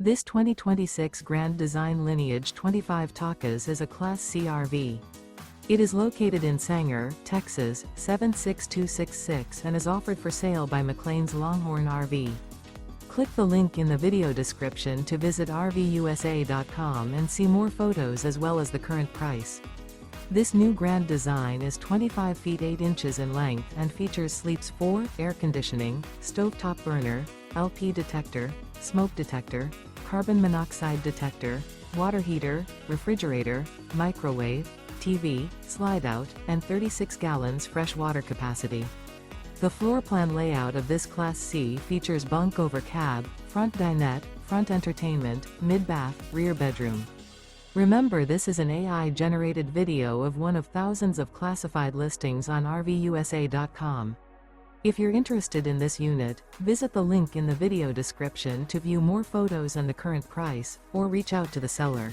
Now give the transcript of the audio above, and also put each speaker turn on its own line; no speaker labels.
This 2026 Grand Design Lineage 25 Takas is a Class C RV. It is located in Sanger, Texas, 76266 and is offered for sale by McClain's Longhorn RV. Click the link in the video description to visit RVUSA.com and see more photos as well as the current price. This new Grand Design is 25 feet 8 inches in length and features sleeps 4, air conditioning, stovetop burner, LP detector, smoke detector, carbon monoxide detector, water heater, refrigerator, microwave, TV, slide-out, and 36 gallons fresh water capacity. The floor plan layout of this Class C features bunk over cab, front dinette, front entertainment, mid-bath, rear bedroom. Remember, this is an AI-generated video of one of thousands of classified listings on RVUSA.com. If you're interested in this unit, visit the link in the video description to view more photos and the current price, or reach out to the seller.